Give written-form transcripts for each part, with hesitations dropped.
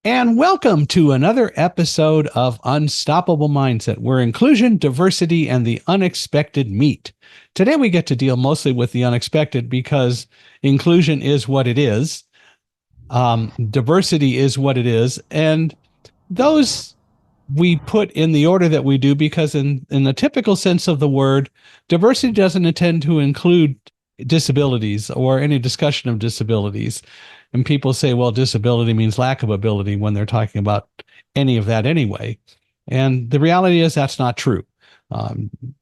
And welcome to another episode of Unstoppable Mindset, where inclusion, diversity, and the unexpected meet. Today, we get to deal mostly with the unexpected because inclusion is what it is, diversity is what it is, and those we put in the order that we do because, in the typical sense of the word, diversity doesn't intend to include disabilities or any discussion of disabilities. And people say, well, disability means lack of ability when they're talking about any of that anyway. And the reality is that's not true.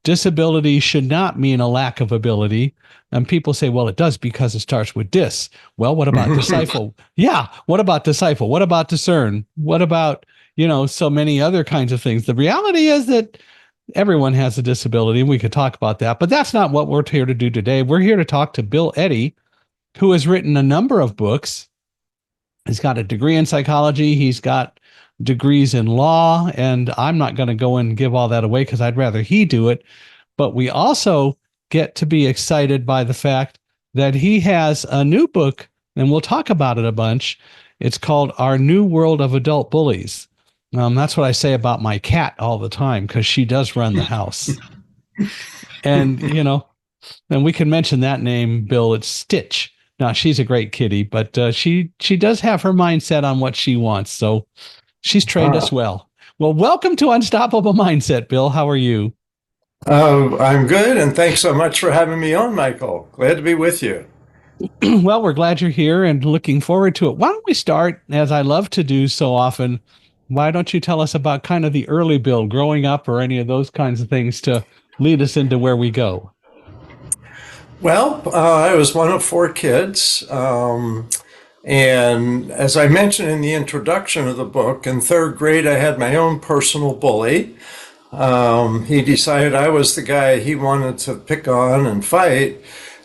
Disability should not mean a lack of ability. And people say, well, it does because it starts with dis. Well, what about disciple? Yeah. What about disciple? What about discern? What about, so many other kinds of things? The reality is that everyone has a disability, and we could talk about that, but that's not what we're here to do today. We're here to talk to Bill Eddy, who has written a number of books. He's got a degree in psychology. He's got degrees in law, and I'm not going to go and give all that away because I'd rather he do it. But we also get to be excited by the fact that he has a new book, and we'll talk about it a bunch. It's called Our New World of Adult Bullies. That's what I say about my cat all the time because she does run the house. And, and we can mention that name, Bill. It's Stitch. Now, she's a great kitty, but she does have her mindset on what she wants. So she's trained us well. Well, welcome to Unstoppable Mindset, Bill. How are you? I'm good, and thanks so much for having me on, Michael. Glad to be with you. Well, we're glad you're here and looking forward to it. Why don't we start, as I love to do so often, why don't you tell us about kind of the early Bill, growing up or any of those kinds of things to lead us into where we go? Well, I was one of four kids. And as I mentioned in the introduction of the book, in third grade, I had my own personal bully. He decided I was the guy he wanted to pick on and fight.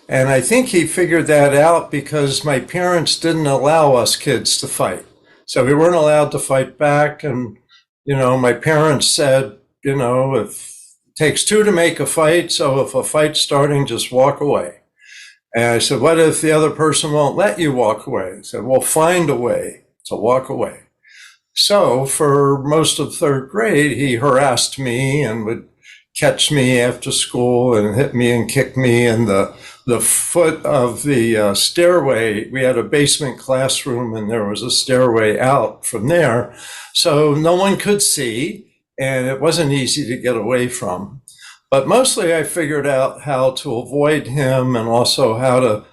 And I think he figured that out because my parents didn't allow us kids to fight. So we weren't allowed to fight back. And, my parents said, if it takes two to make a fight, so if a fight's starting, just walk away. And I said, what if the other person won't let you walk away? He said, well, find a way to walk away. So for most of third grade, he harassed me and would catch me after school and hit me and kick me in the foot of the stairway. We had a basement classroom and there was a stairway out from there. So no one could see, and it wasn't easy to get away from. But mostly I figured out how to avoid him and also how to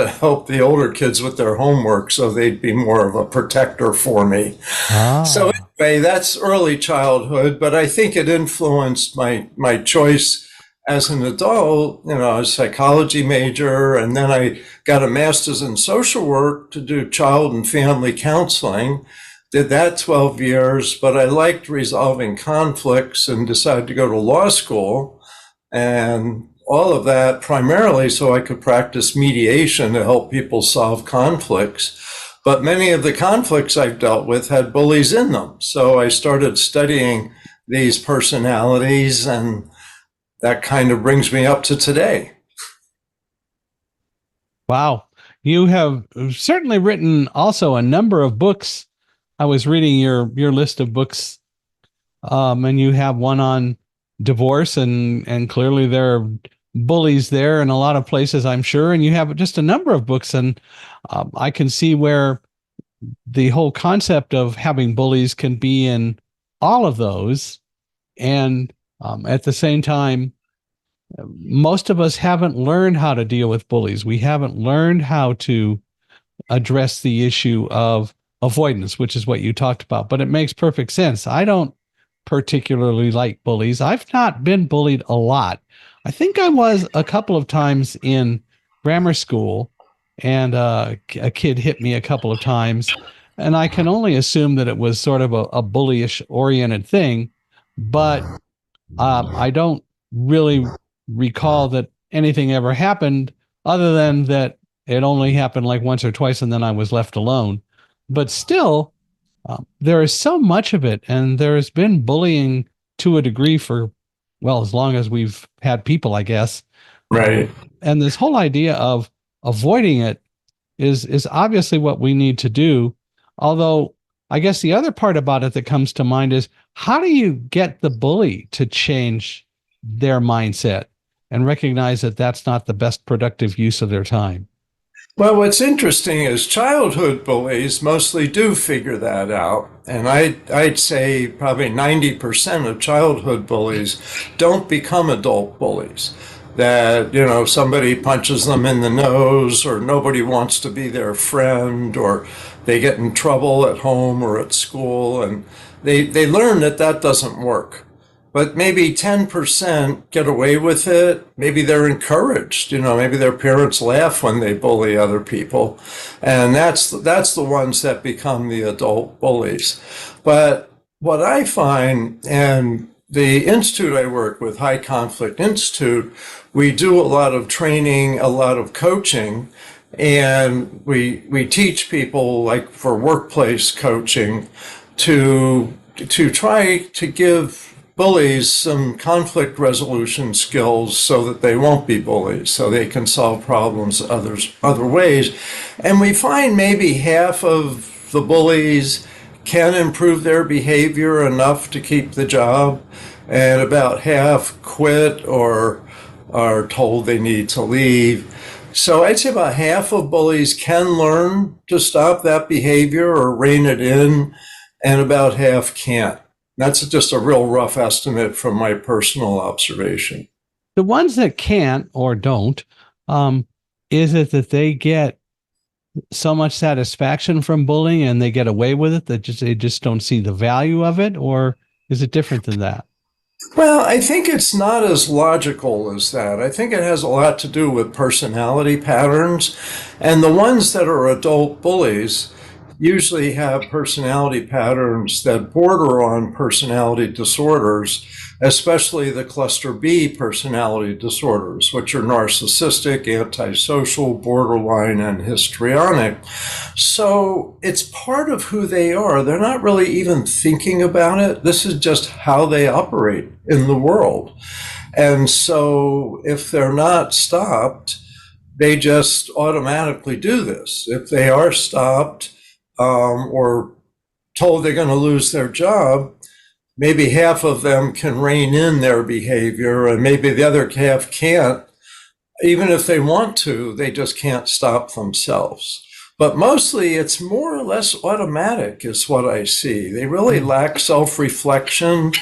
help the older kids with their homework so they'd be more of a protector for me. So anyway, that's early childhood, but I think it influenced my choice as an adult. I was a psychology major, and then I got a master's in social work to do child and family counseling. Did that 12 years, but I liked resolving conflicts and decided to go to law school. And all of that primarily so I could practice mediation to help people solve conflicts. But many of the conflicts I've dealt with had bullies in them. So I started studying these personalities, and that kind of brings me up to today. Wow. You have certainly written also a number of books. I was reading your list of books, and you have one on divorce, and clearly there are bullies there in a lot of places, I'm sure. And you have just a number of books, and I can see where the whole concept of having bullies can be in all of those. And at the same time, most of us haven't learned how to deal with bullies. We haven't learned how to address the issue of avoidance, which is what you talked about. But it makes perfect sense. I don't particularly like bullies. I've not been bullied a lot. I think I was a couple of times in grammar school, and a kid hit me a couple of times. And I can only assume that it was sort of a bullyish oriented thing, but I don't really recall that anything ever happened other than that it only happened like once or twice and then I was left alone. But still, there is so much of it, and there has been bullying to a degree for, well, as long as we've had people, I guess. Right. And this whole idea of avoiding it is obviously what we need to do. Although I guess the other part about it that comes to mind is, how do you get the bully to change their mindset and recognize that that's not the best productive use of their time? Well, what's interesting is childhood bullies mostly do figure that out. And I'd say probably 90% of childhood bullies don't become adult bullies. That, somebody punches them in the nose, or nobody wants to be their friend, or they get in trouble at home or at school, and they learn that that doesn't work. But maybe 10% get away with it. Maybe they're encouraged. Maybe their parents laugh when they bully other people. And that's the ones that become the adult bullies. But what I find, and the institute I work with, High Conflict Institute, we do a lot of training, a lot of coaching, and we teach people, like for workplace coaching, to try to give bullies some conflict resolution skills so that they won't be bullies, so they can solve problems other ways. And we find maybe half of the bullies can improve their behavior enough to keep the job, and about half quit or are told they need to leave. So I'd say about half of bullies can learn to stop that behavior or rein it in, and about half can't. That's just a real rough estimate from my personal observation. The ones that can't or don't, is it that they get so much satisfaction from bullying and they get away with it that they just don't see the value of it? Or is it different than that? Well, I think it's not as logical as that. I think it has a lot to do with personality patterns. And the ones that are adult bullies usually have personality patterns that border on personality disorders, especially the cluster B personality disorders, which are narcissistic, antisocial, borderline, and histrionic. So it's part of who they are. They're not really even thinking about it. This is just how they operate in the world. And so if they're not stopped, they just automatically do this. If they are stopped, or told they're going to lose their job, maybe half of them can rein in their behavior, and maybe the other half can't. Even if they want to, they just can't stop themselves. But mostly it's more or less automatic is what I see. They really lack self-reflection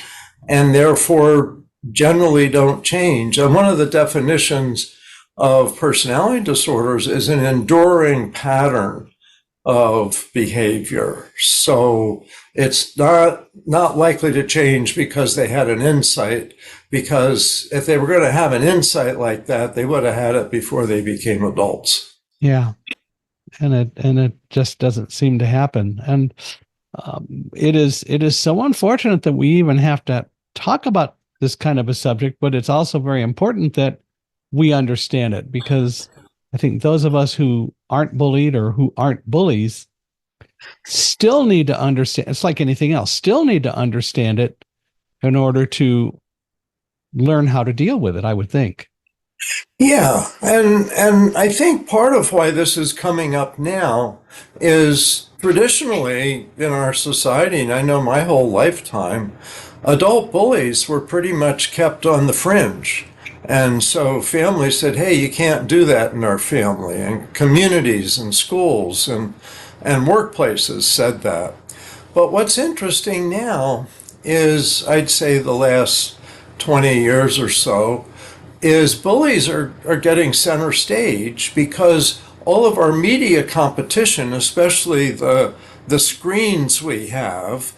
and therefore generally don't change. And one of the definitions of personality disorders is an enduring pattern of behavior. So it's not likely to change because they had an insight, because if they were going to have an insight like that, they would have had it before they became adults. Yeah. And it just doesn't seem to happen. And it is so unfortunate that we even have to talk about this kind of a subject, but it's also very important that we understand it, because I think those of us who aren't bullied or who aren't bullies still need to understand. It's like anything else, still need to understand it in order to learn how to deal with it, I would think. Yeah, and I think part of why this is coming up now is traditionally in our society, and I know my whole lifetime, adult bullies were pretty much kept on the fringe. And so families said, hey, you can't do that in our family. And communities and schools and workplaces said that. But what's interesting now is, I'd say the last 20 years or so, is bullies are getting center stage, because all of our media competition, especially the screens we have,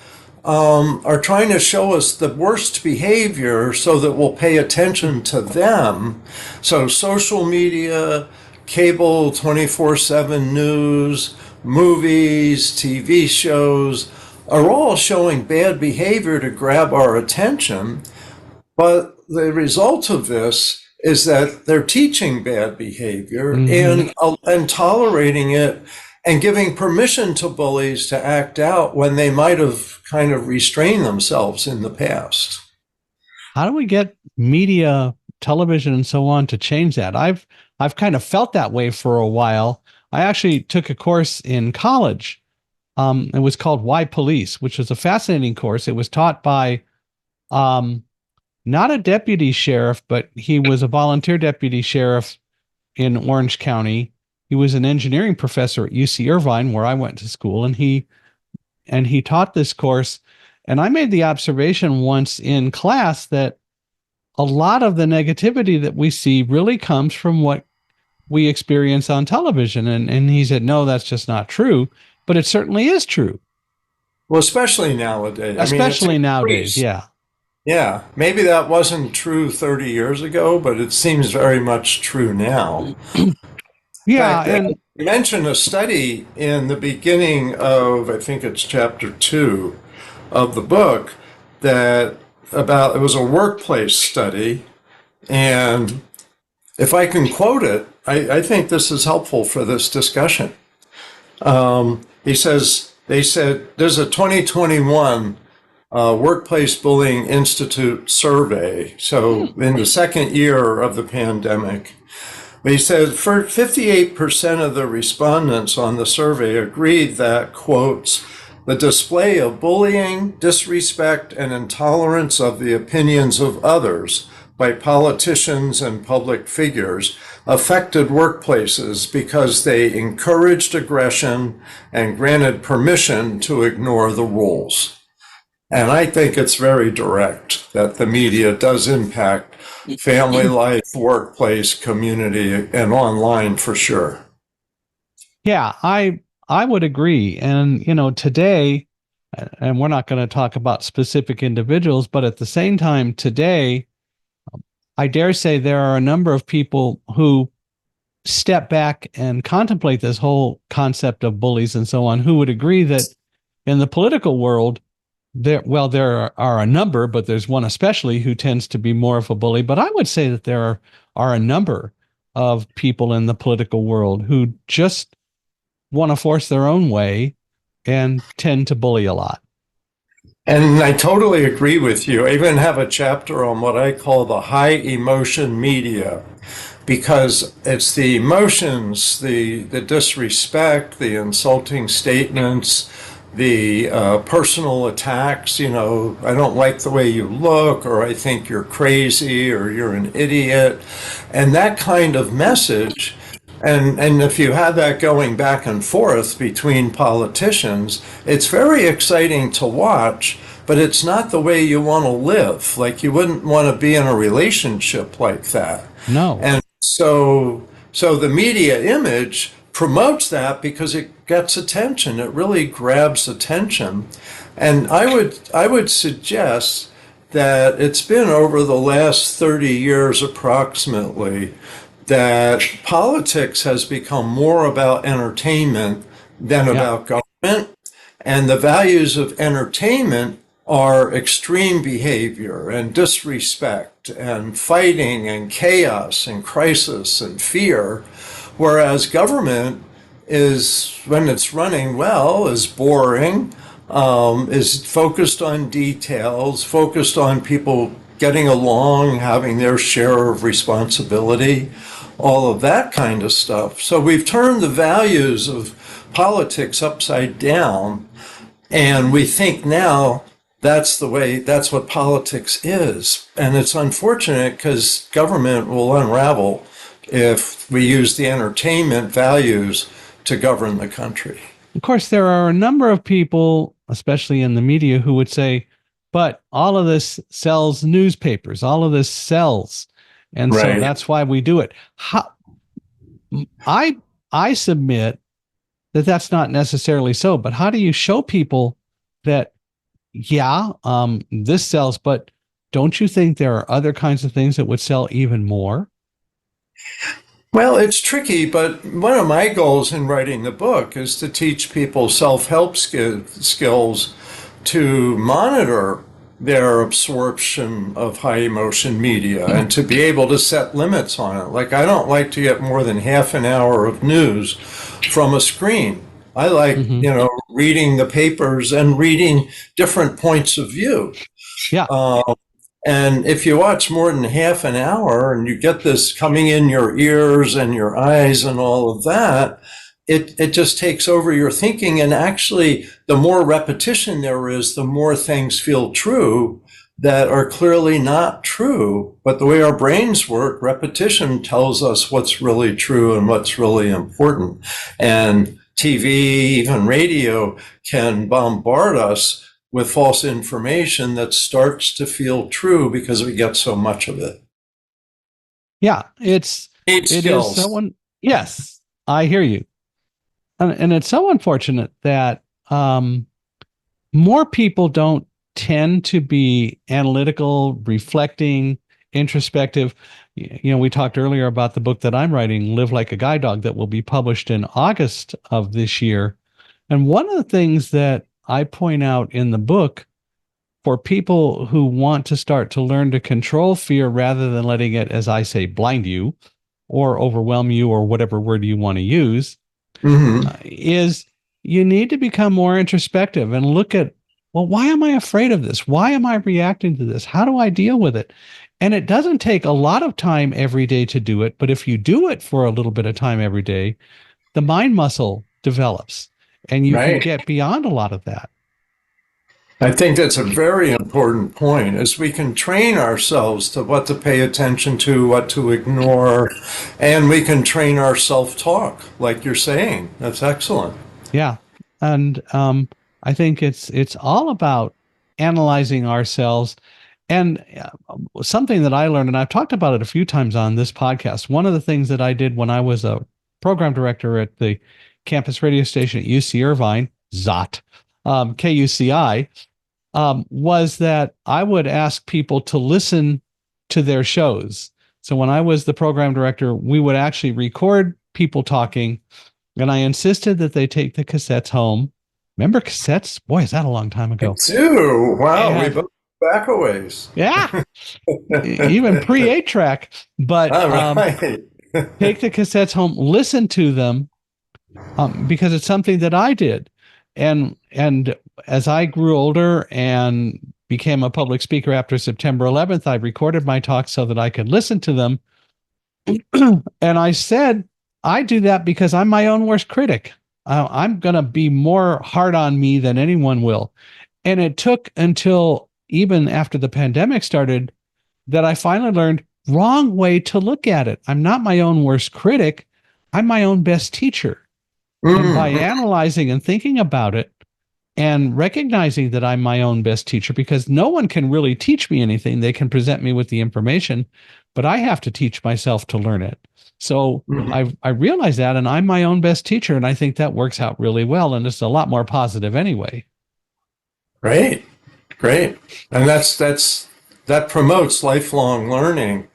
are trying to show us the worst behavior so that we'll pay attention to them. So social media, cable 24/7 news, movies, TV shows are all showing bad behavior to grab our attention. But the result of this is that they're teaching bad behavior and tolerating it and giving permission to bullies to act out when they might have kind of restrained themselves in the past. How do we get media, television, and so on to change that? I've kind of felt that way for a while. I actually took a course in college It was called Why Police, which was a fascinating course. It was taught by not a deputy sheriff, but he was a volunteer deputy sheriff in Orange County. He was an engineering professor at UC Irvine, where I went to school, and he taught this course. And I made the observation once in class that a lot of the negativity that we see really comes from what we experience on television. And he said, no, that's just not true. But it certainly is true. Well, especially nowadays. Especially nowadays, yeah. Yeah, maybe that wasn't true 30 years ago, but it seems very much true now. Yeah, In fact, and you mentioned a study in the beginning of, I think it's chapter 2 of the book, it was a workplace study. And if I can quote it, I think this is helpful for this discussion. They said, there's a 2021 Workplace Bullying Institute survey. So in the second year of the pandemic, they said 58% of the respondents on the survey agreed that, quotes, the display of bullying, disrespect, and intolerance of the opinions of others by politicians and public figures affected workplaces because they encouraged aggression and granted permission to ignore the rules. And I think it's very direct that the media does impact family life, workplace, community, and online for sure. yeah, I would agree. And, today, and we're not going to talk about specific individuals, but at the same time, today, I dare say there are a number of people who step back and contemplate this whole concept of bullies and so on, who would agree that in the political world, there are a number, but there's one especially who tends to be more of a bully. But I would say that there are a number of people in the political world who just want to force their own way and tend to bully a lot. And I totally agree with you. I even have a chapter on what I call the high emotion media, because it's the emotions, the disrespect, the insulting statements, the personal attacks. I don't like the way you look, or I think you're crazy, or you're an idiot. And that kind of message. And if you have that going back and forth between politicians, it's very exciting to watch, but it's not the way you want to live. Like, you wouldn't want to be in a relationship like that. No. And so the media image promotes that because it gets attention. It really grabs attention. And I would suggest that it's been over the last 30 years approximately that politics has become more about entertainment than about government. And the values of entertainment are extreme behavior and disrespect and fighting and chaos and crisis and fear, whereas government is, when it's running well, is boring, is focused on details, focused on people getting along, having their share of responsibility, all of that kind of stuff. So we've turned the values of politics upside down, and we think now that's what politics is. And it's unfortunate because government will unravel if we use the entertainment values to govern the country. Of course, there are a number of people, especially in the media, who would say, but all of this sells newspapers, all of this sells. And so that's why we do it. I submit that that's not necessarily so, but how do you show people that, this sells, but don't you think there are other kinds of things that would sell even more? Well, it's tricky, but one of my goals in writing the book is to teach people self-help skills to monitor their absorption of high emotion media and to be able to set limits on it. Like, I don't like to get more than half an hour of news from a screen. I like, reading the papers and reading different points of view. Yeah. And if you watch more than half an hour and you get this coming in your ears and your eyes and all of that, it just takes over your thinking. And actually, the more repetition there is, the more things feel true that are clearly not true. But the way our brains work, repetition tells us what's really true and what's really important. And TV, even radio, can bombard us with false information that starts to feel true because we get so much of it. Yeah, it Skills. is someone. Yes, I hear you, and it's so unfortunate that more people don't tend to be analytical, reflecting, introspective. We talked earlier about the book that I'm writing, Live Like a Guide Dog, that will be published in August of this year. And one of the things that I point out in the book for people who want to start to learn to control fear rather than letting it, as I say, blind you or overwhelm you or whatever word you want to use, is you need to become more introspective and look at, well, why am I afraid of this? Why am I reacting to this? How do I deal with it? And it doesn't take a lot of time every day to do it, but if you do it for a little bit of time every day, the mind muscle develops and you can get beyond a lot of that. I think that's a very important point, is we can train ourselves to what to pay attention to, what to ignore, and we can train our self-talk, like you're saying. That's excellent. Yeah. And I think it's all about analyzing ourselves. And something that I learned, and I've talked about it a few times on this podcast, one of the things that I did when I was a program director at the campus radio station at UC Irvine, ZOT, KUCI, was that I would ask people to listen to their shows. So when I was the program director, we would actually record people talking, and I insisted that they take the cassettes home. Remember cassettes? Boy, is that a long time ago. I do. Wow, we both back a ways. Yeah. Even pre 8-track. But take the cassettes home, listen to them, because it's something that I did. And as I grew older and became a public speaker after September 11th, I recorded my talks so that I could listen to them. And I said, I do that because I'm my own worst critic. I'm going to be more hard on me than anyone will. And it took until even after the pandemic started that I finally learned, wrong way to look at it. I'm not my own worst critic. I'm my own best teacher. And by analyzing and thinking about it and recognizing that I'm my own best teacher, because no one can really teach me anything. They can present me with the information, but I have to teach myself to learn it. So I realize that, and I'm my own best teacher, and I think that works out really well, and it's a lot more positive anyway. Great. And that promotes lifelong learning.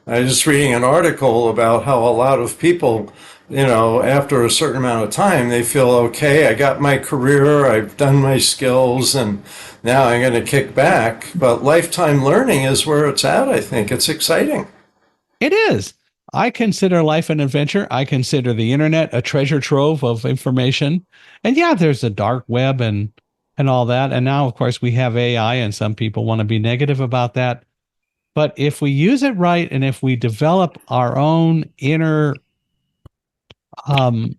I was just reading an article about how a lot of people, after a certain amount of time, they feel, okay, I got my career, I've done my skills, and now I'm going to kick back. But lifetime learning is where it's at, I think. It's exciting. It is. I consider life an adventure. I consider the internet a treasure trove of information. And yeah, there's a dark web and all that. And now, of course, we have AI, and some people want to be negative about that. But if we use it right, and if we develop our own inner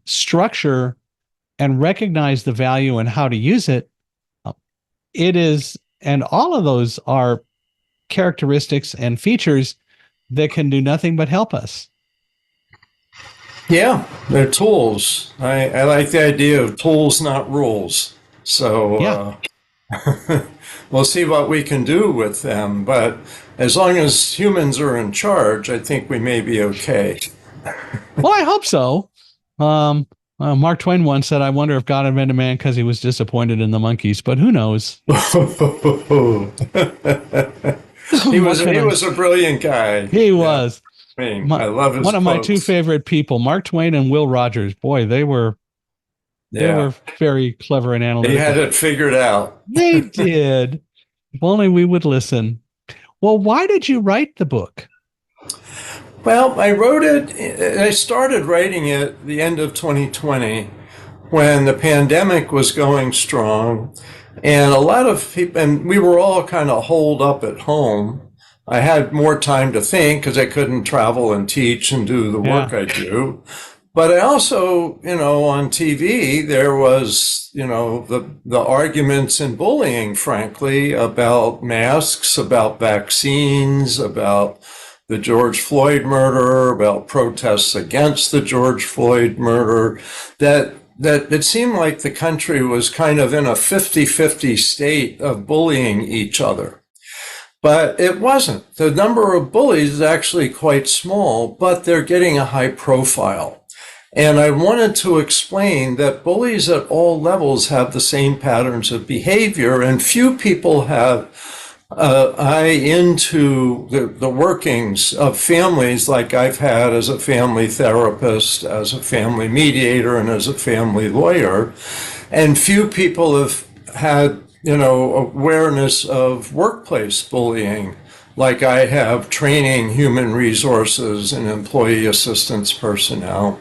structure and recognize the value and how to use it, it is, and all of those are characteristics and features that can do nothing but help us. Yeah, they're tools. I like the idea of tools, not rules. So we'll see what we can do with them. But as long as humans are in charge, I think we may be okay. Well, I hope so. Mark Twain once said, I wonder if God invented man because he was disappointed in the monkeys, but who knows? He was a brilliant guy. He was. I love his one of quotes. my two favorite people, Mark Twain and Will Rogers. Boy, they were very clever and analytical. They had it figured out. They did. If only we would listen. Well, why did you write the book? Well, I started writing it at the end of 2020 when the pandemic was going strong, and a lot of people, and we were all kind of holed up at home. I had more time to think because I couldn't travel and teach and do the work I do. But I also, on TV, there was, the arguments in bullying, frankly, about masks, about vaccines, about the George Floyd murder, about protests against the George Floyd murder, that it seemed like the country was kind of in a 50-50 state of bullying each other. But it wasn't. The number of bullies is actually quite small, but they're getting a high profile. And I wanted to explain that bullies at all levels have the same patterns of behavior, and few people have eye into the workings of families like I've had as a family therapist, as a family mediator, and as a family lawyer. And few people have had awareness of workplace bullying, like I have training human resources and employee assistance personnel.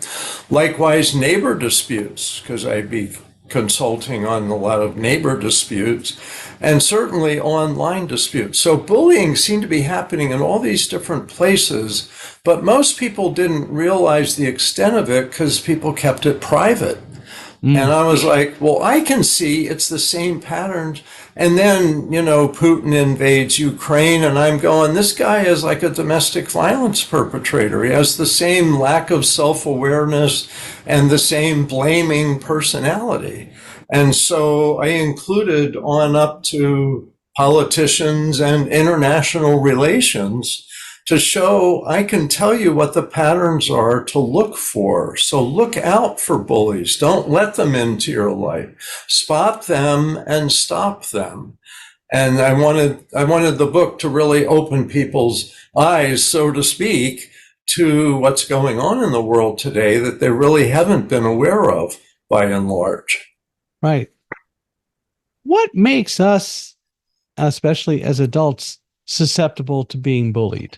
Likewise, neighbor disputes, because I'd be consulting on a lot of neighbor disputes, and certainly online disputes. So bullying seemed to be happening in all these different places, but most people didn't realize the extent of it because people kept it private. And I was like, well, I can see it's the same patterns. And then, Putin invades Ukraine, and I'm going, this guy is like a domestic violence perpetrator. He has the same lack of self-awareness and the same blaming personality. And so I included on up to politicians and international relations to show I can tell you what the patterns are to look for. So look out for bullies. Don't let them into your life. Spot them and stop them. And I wanted the book to really open people's eyes, so to speak, to what's going on in the world today that they really haven't been aware of by and large. Right. What makes us, especially as adults, susceptible to being bullied?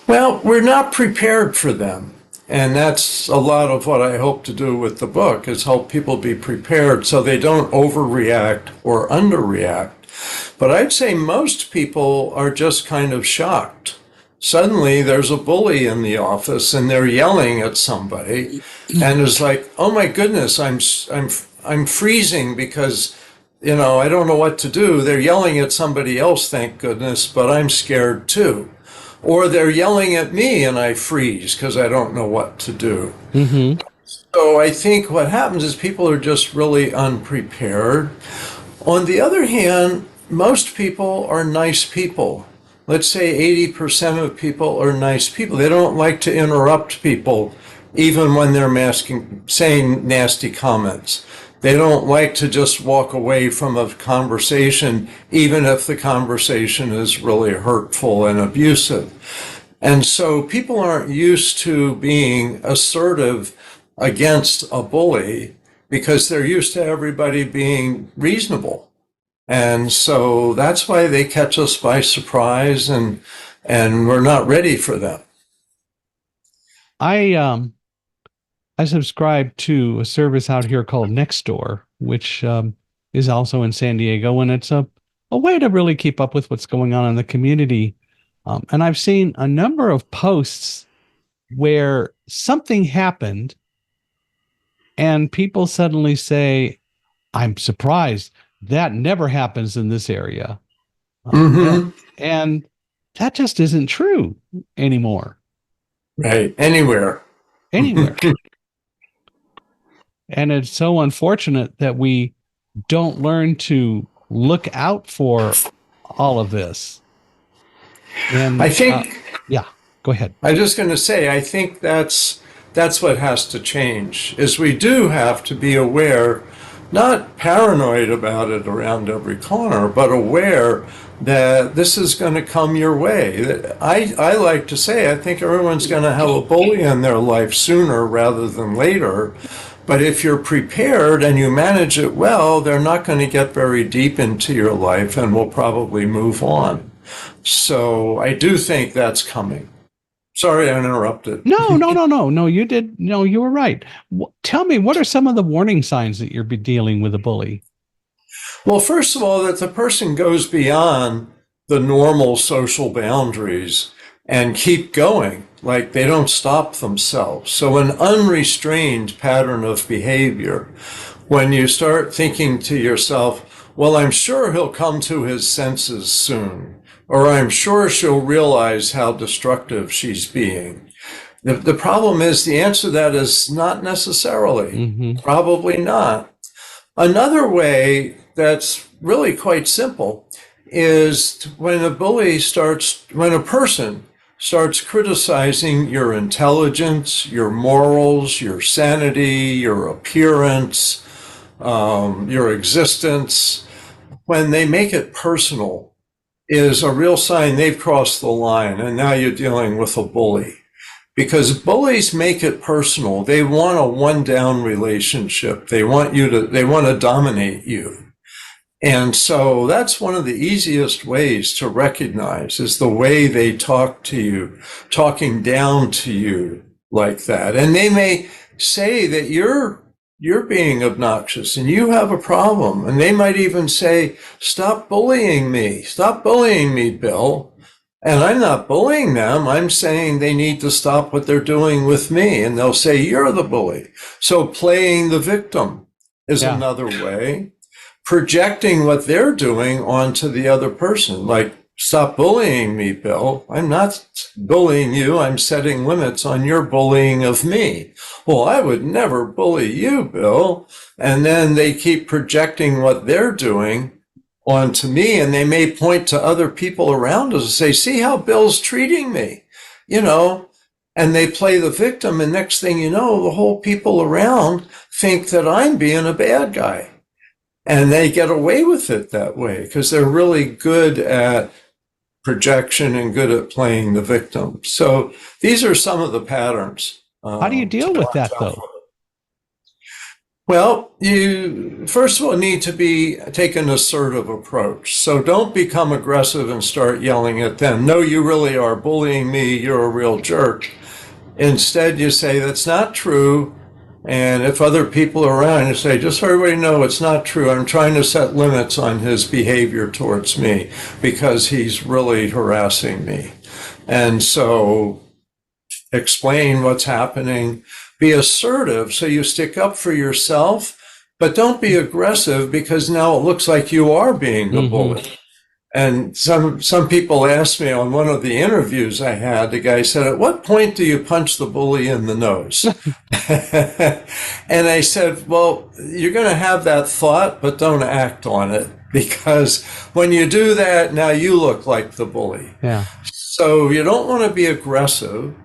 Well, we're not prepared for them. And that's a lot of what I hope to do with the book, is help people be prepared so they don't overreact or underreact. But I'd say most people are just kind of shocked. Suddenly there's a bully in the office and they're yelling at somebody, and it's like, oh my goodness, I'm freezing because I don't know what to do. They're yelling at somebody else, thank goodness, but I'm scared too. Or they're yelling at me and I freeze because I don't know what to do. Mm-hmm. So I think what happens is people are just really unprepared. On the other hand, most people are nice people. Let's say 80% of people are nice people. They don't like to interrupt people, even when they're saying nasty comments. They don't like to just walk away from a conversation, even if the conversation is really hurtful and abusive. And so people aren't used to being assertive against a bully because they're used to everybody being reasonable. And so that's why they catch us by surprise, and we're not ready for them. I subscribe to a service out here called Nextdoor, which is also in San Diego, and it's a way to really keep up with what's going on in the community. And I've seen a number of posts where something happened and people suddenly say, I'm surprised. That never happens in this area. Mm-hmm. And that just isn't true anymore. Right. Anywhere. And it's so unfortunate that we don't learn to look out for all of this. And I think, yeah, go ahead. I'm just going to say, I think that's what has to change, is we do have to be aware, not paranoid about it around every corner, but aware that this is going to come your way. I like to say, I think everyone's going to have a bully in their life sooner rather than later. But if you're prepared and you manage it well, they're not going to get very deep into your life and will probably move on. So I do think that's coming. Sorry, I interrupted. No, you did. No, you were right. Tell me, what are some of the warning signs that you're dealing with a bully? Well, first of all, that the person goes beyond the normal social boundaries and keep going, like they don't stop themselves. So an unrestrained pattern of behavior, when you start thinking to yourself, well, I'm sure he'll come to his senses soon, or I'm sure she'll realize how destructive she's being. The problem is the answer to that is not necessarily, probably not. Another way that's really quite simple is when a person starts criticizing your intelligence, your morals, your sanity, your appearance, your existence, when they make it personal, is a real sign they've crossed the line, and now you're dealing with a bully. Because bullies make it personal. They want a one-down relationship. They want to dominate you. And so that's one of the easiest ways to recognize is the way they talk to you, talking down to you like that. And they may say that you're being obnoxious and you have a problem. And they might even say, stop bullying me, Bill. And I'm not bullying them. I'm saying they need to stop what they're doing with me. And they'll say, you're the bully. So playing the victim is another way. Projecting what they're doing onto the other person. Like, stop bullying me, Bill. I'm not bullying you. I'm setting limits on your bullying of me. Well, I would never bully you, Bill. And then they keep projecting what they're doing onto me, and they may point to other people around us and say, see how Bill's treating me, and they play the victim, and next thing you know, the whole people around think that I'm being a bad guy. And they get away with it that way because they're really good at projection and good at playing the victim. So these are some of the patterns. How do you deal with that, though? Well, you first of all need to take an assertive approach. So don't become aggressive and start yelling at them. No, you really are bullying me. You're a real jerk. Instead, you say, that's not true. And if other people are around, you say, just so everybody know it's not true. I'm trying to set limits on his behavior towards me because he's really harassing me. And so explain what's happening. Be assertive so you stick up for yourself, but don't be aggressive because now it looks like you are being the bully. And some people asked me on one of the interviews I had, the guy said, at what point do you punch the bully in the nose? And I said, well, you're going to have that thought, but don't act on it because when you do that, now you look like the bully. Yeah. So you don't want to be aggressive.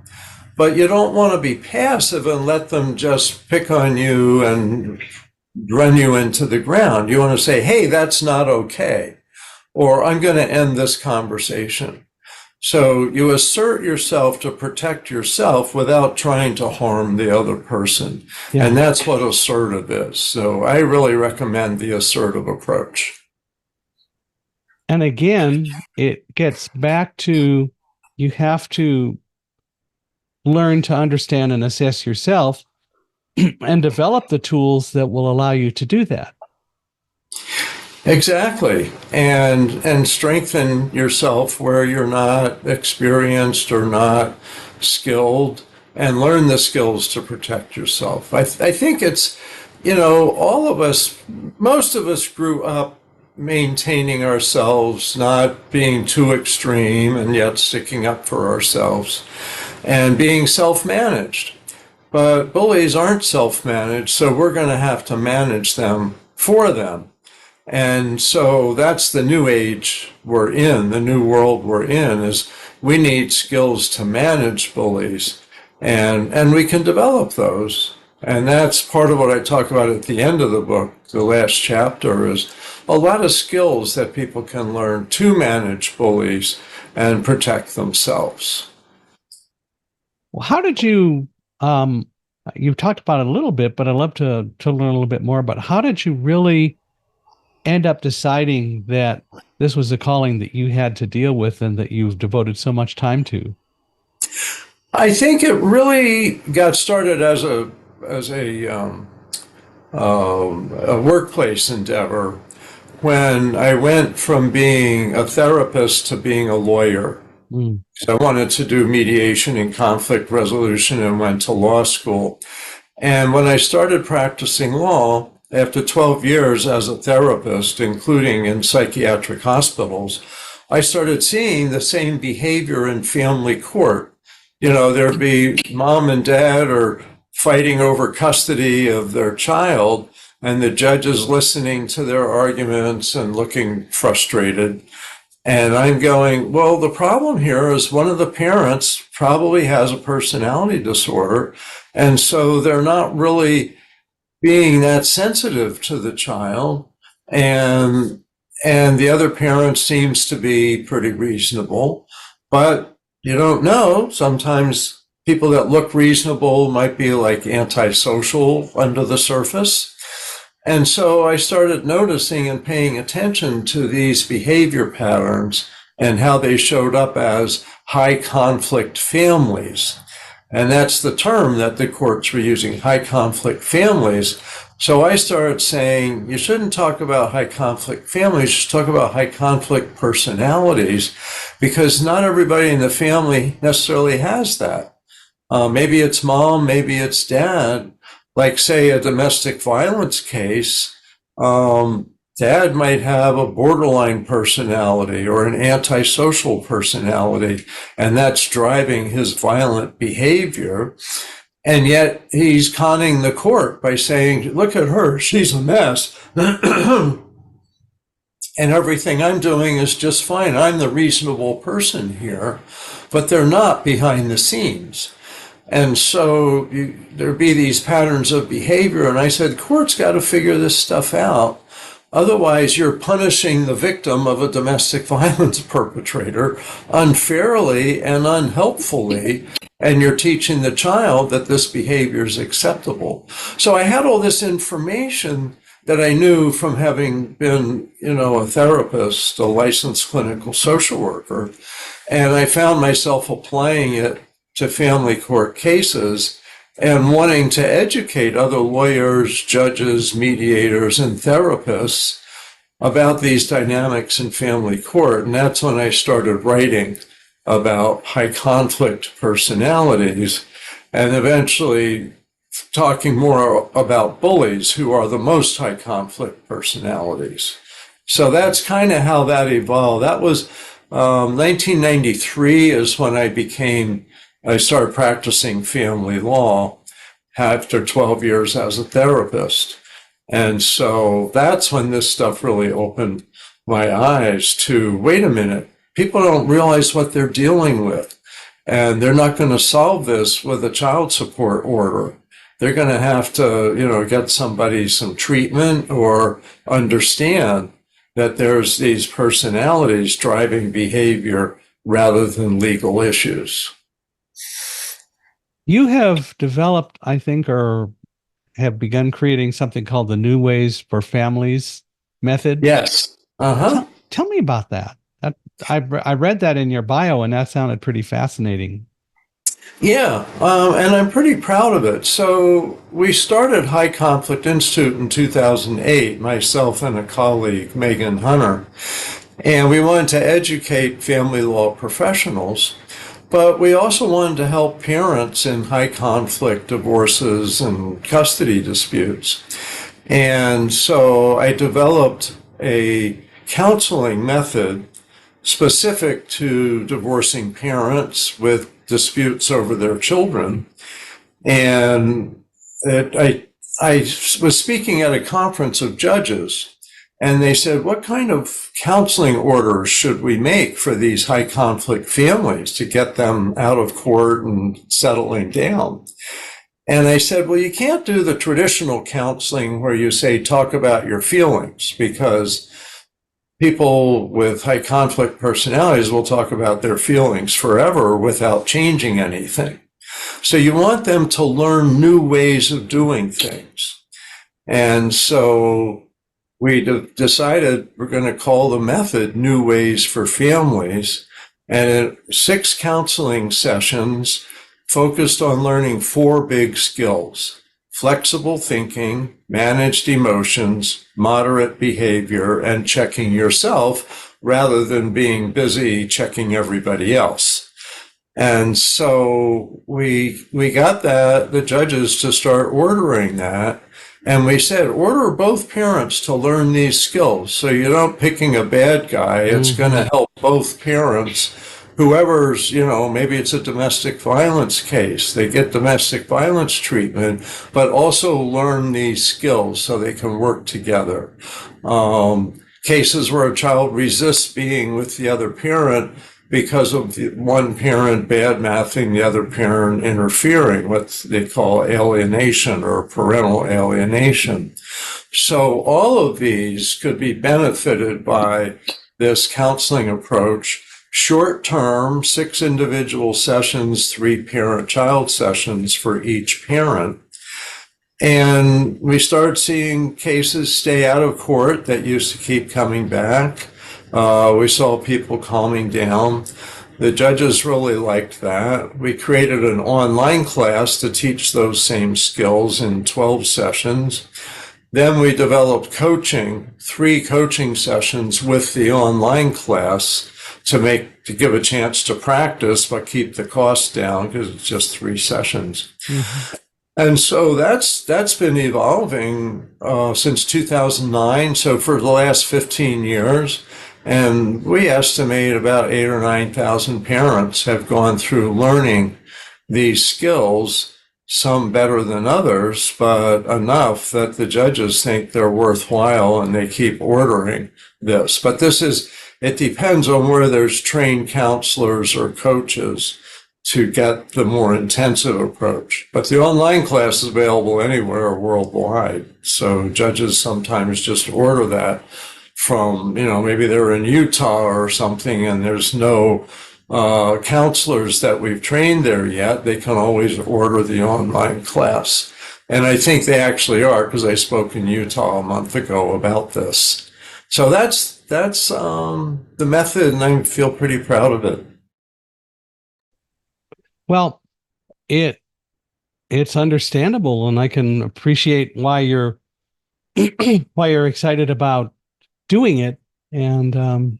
But you don't want to be passive and let them just pick on you and run you into the ground. You want to say, hey, that's not okay. Or I'm going to end this conversation. So you assert yourself to protect yourself without trying to harm the other person. Yeah. And that's what assertive is. So I really recommend the assertive approach. And again, it gets back to you have to learn to understand and assess yourself and develop the tools that will allow you to do that. Exactly. And strengthen yourself where you're not experienced or not skilled, and learn the skills to protect yourself. I think it's, all of us, most of us grew up maintaining ourselves, not being too extreme and yet sticking up for ourselves, and being self-managed. But bullies aren't self-managed, so we're going to have to manage them for them. And so that's the new age we're in, the new world we're in, is we need skills to manage bullies, and we can develop those. And that's part of what I talk about at the end of the book, the last chapter, is a lot of skills that people can learn to manage bullies and protect themselves. Well, how did you, you've talked about it a little bit, but I'd love to learn a little bit more about how did you really end up deciding that this was a calling that you had to deal with and that you've devoted so much time to? I think it really got started as a workplace endeavor when I went from being a therapist to being a lawyer. Mm. So I wanted to do mediation and conflict resolution and went to law school. And when I started practicing law, after 12 years as a therapist, including in psychiatric hospitals, I started seeing the same behavior in family court. You know, there'd be mom and dad are fighting over custody of their child, and the judge is listening to their arguments and looking frustrated. And I'm going, well, the problem here is one of the parents probably has a personality disorder. And so they're not really being that sensitive to the child. And the other parent seems to be pretty reasonable. But you don't know. Sometimes people that look reasonable might be like antisocial under the surface. And so I started noticing and paying attention to these behavior patterns and how they showed up as high conflict families. And that's the term that the courts were using, high conflict families. So I started saying, you shouldn't talk about high conflict families, just talk about high conflict personalities, because not everybody in the family necessarily has that. Maybe it's mom, maybe it's dad. Like, say, a domestic violence case, dad might have a borderline personality or an antisocial personality, and that's driving his violent behavior. And yet he's conning the court by saying, look at her, she's a mess. And everything I'm doing is just fine. I'm the reasonable person here, but they're not behind the scenes. And so there'd be these patterns of behavior. And I said, court's got to figure this stuff out. Otherwise, you're punishing the victim of a domestic violence perpetrator unfairly and unhelpfully. And you're teaching the child that this behavior is acceptable. So I had all this information that I knew from having been, a therapist, a licensed clinical social worker. And I found myself applying it to family court cases and wanting to educate other lawyers, judges, mediators, and therapists about these dynamics in family court. And that's when I started writing about high conflict personalities and eventually talking more about bullies, who are the most high conflict personalities. So that's kind of how that evolved. That was 1993 is when I started practicing family law after 12 years as a therapist. And so that's when this stuff really opened my eyes to, wait a minute, people don't realize what they're dealing with. And they're not going to solve this with a child support order. They're going to have to, get somebody some treatment or understand that there's these personalities driving behavior rather than legal issues. You have developed, I think, or have begun creating something called the New Ways for Families method. Yes. Uh-huh. Tell me about that. I read that in your bio, and that sounded pretty fascinating. Yeah, and I'm pretty proud of it. So we started High Conflict Institute in 2008, myself and a colleague, Megan Hunter, and we wanted to educate family law professionals. But we also wanted to help parents in high conflict divorces and custody disputes. And so I developed a counseling method specific to divorcing parents with disputes over their children. And I was speaking at a conference of judges, and they said, what kind of counseling orders should we make for these high conflict families to get them out of court and settling down? And I said, well, you can't do the traditional counseling where you say, talk about your feelings, because people with high conflict personalities will talk about their feelings forever without changing anything. So you want them to learn new ways of doing things. And so we decided we're going to call the method New Ways for Families, and 6 counseling sessions focused on learning 4 big skills: flexible thinking, managed emotions, moderate behavior, and checking yourself rather than being busy checking everybody else. And so we got the judges to start ordering that. And we said, order both parents to learn these skills. So you're not picking a bad guy. It's going to help both parents. Whoever's, maybe it's a domestic violence case. They get domestic violence treatment, but also learn these skills so they can work together. Cases where a child resists being with the other parent because of one parent bad-mouthing the other parent, interfering, what they call alienation or parental alienation. So all of these could be benefited by this counseling approach. Short-term, 6 individual sessions, 3 parent-child sessions for each parent. And we started seeing cases stay out of court that used to keep coming back. We saw people calming down. The judges really liked that. We created an online class to teach those same skills in 12 sessions. Then we developed coaching, 3 coaching sessions with the online class to give a chance to practice, but keep the cost down because it's just 3 sessions. Mm-hmm. And so that's been evolving since 2009. So for the last 15 years. And we estimate about 8,000 or 9,000 parents have gone through learning these skills, some better than others, but enough that the judges think they're worthwhile and they keep ordering this. But it depends on where there's trained counselors or coaches to get the more intensive approach. But the online class is available anywhere worldwide. So judges sometimes just order that from, maybe they're in Utah or something and there's no counselors that we've trained there yet. They can always order the online class. And I think they actually are, because I spoke in Utah a month ago about this. So that's the method, and I feel pretty proud of it. Well, it's understandable, and I can appreciate why you're excited about doing it, and